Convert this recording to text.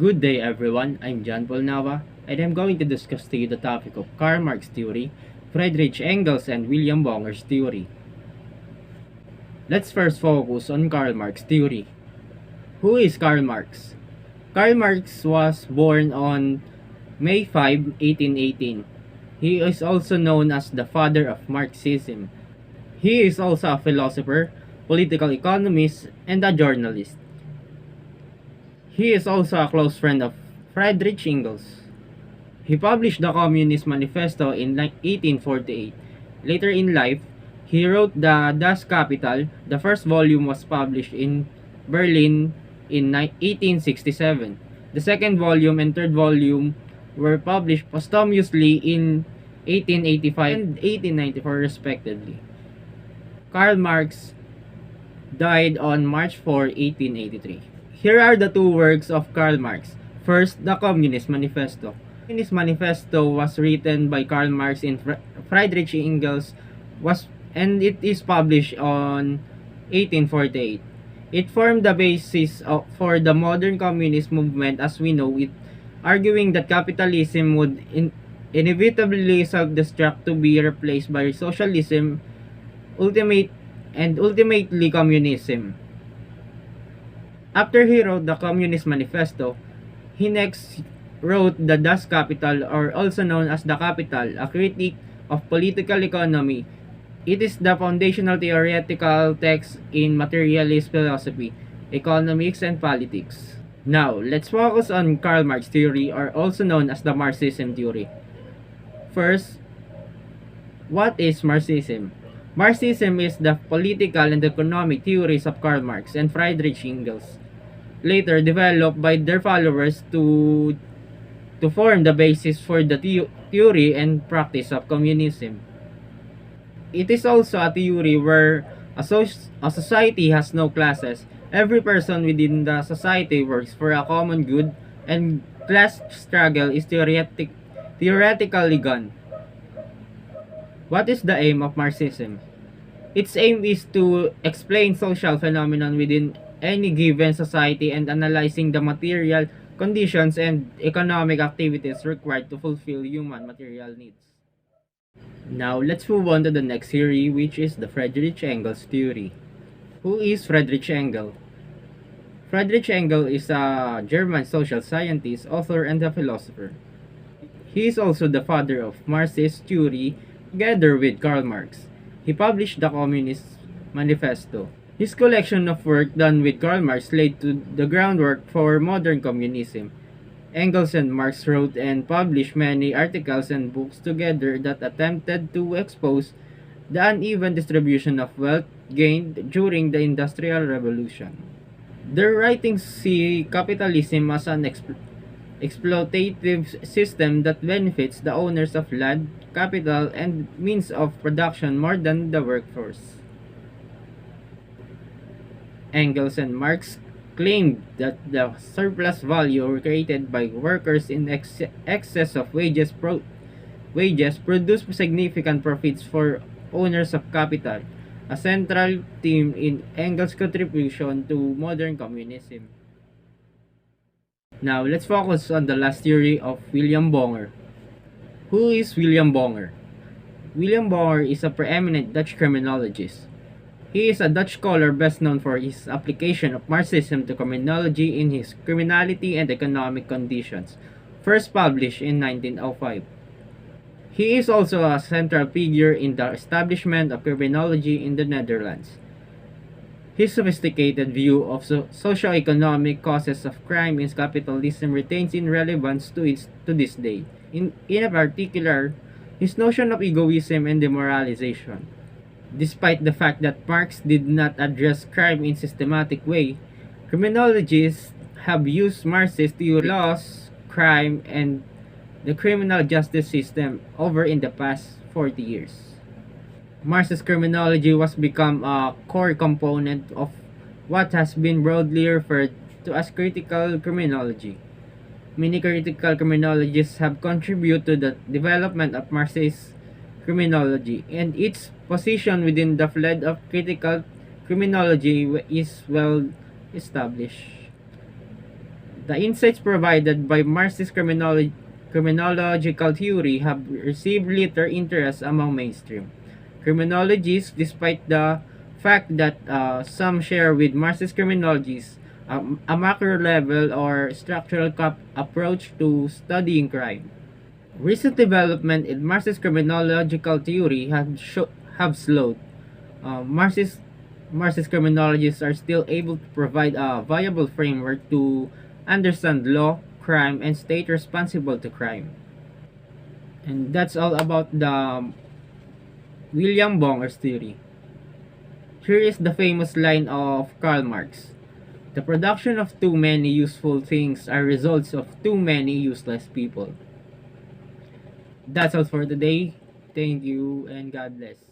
Good day everyone, I'm John Paul Nava and I'm going to discuss to you the topic of Karl Marx theory, Friedrich Engels and William Bonger's theory. Let's first focus on Karl Marx theory. Who is Karl Marx? Karl Marx was born on May 5, 1818. He is also known as the father of Marxism. He is also a philosopher, political economist, and a journalist. He is also a close friend of Friedrich Engels. He published the Communist Manifesto in 1848. Later in life, he wrote the Das Kapital. The first volume was published in Berlin in 1867. The second volume and third volume were published posthumously in 1885 and 1894 respectively. Karl Marx died on March 4, 1883. Here are the two works of Karl Marx. First, the Communist Manifesto. The Communist Manifesto was written by Karl Marx and Friedrich Engels and it is published on 1848. It formed the basis for the modern communist movement as we know it, arguing that capitalism would inevitably self-destruct to be replaced by socialism, ultimately communism. After he wrote the Communist Manifesto, he next wrote the Das Kapital, or also known as the Capital, a critique of political economy. It is the foundational theoretical text in materialist philosophy, economics, and politics. Now, let's focus on Karl Marx theory, or also known as the Marxism theory. First, what is Marxism? Marxism is the political and economic theories of Karl Marx and Friedrich Engels, later developed by their followers to form the basis for the theory and practice of communism. It is also a theory where a society has no classes. Every person within the society works for a common good, and class struggle is theoretically gone. What is the aim of Marxism? Its aim is to explain social phenomenon within any given society and analyzing the material conditions and economic activities required to fulfill human material needs. Now, let's move on to the next theory, which is the Friedrich Engels theory. Who is Friedrich Engels? Friedrich Engels is a German social scientist, author, and a philosopher. He is also the father of Marxist theory together with Karl Marx. He published the Communist Manifesto. His collection of work done with Karl Marx laid the groundwork for modern communism. Engels and Marx wrote and published many articles and books together that attempted to expose the uneven distribution of wealth gained during the Industrial Revolution. Their writings see capitalism as an exploitative system that benefits the owners of land, capital, and means of production more than the workforce. Engels and Marx claimed that the surplus value created by workers in excess of wages produce significant profits for owners of capital, a central theme in Engels' contribution to modern communism. Now, let's focus on the last theory of William Bonger. Who is William Bonger? William Bonger is a preeminent Dutch criminologist. He is a Dutch scholar best known for his application of Marxism to criminology in his Criminality and Economic Conditions, first published in 1905. He is also a central figure in the establishment of criminology in the Netherlands. His sophisticated view of socio-economic causes of crime in capitalism retains in relevance to this day. In particular, his notion of egoism and demoralization. Despite the fact that Marx did not address crime in systematic way, criminologists have used Marxist theory, laws, crime, and the criminal justice system over in the past 40 years. Marxist criminology was become a core component of what has been broadly referred to as critical criminology. Many critical criminologists have contributed to the development of Marxist criminology, and its position within the field of critical criminology is well established. The insights provided by Marxist criminological theory have received little interest among mainstream criminologists, despite the fact that some share with Marxist criminologists a macro level or structural approach to studying crime. Recent development in Marxist criminological theory have slowed. Marxist criminologists are still able to provide a viable framework to understand law, crime, and state responsible to crime. And that's all about the William Bonger's theory. Here is the famous line of Karl Marx. The production of too many useful things are results of too many useless people. That's all for today. Thank you and God bless.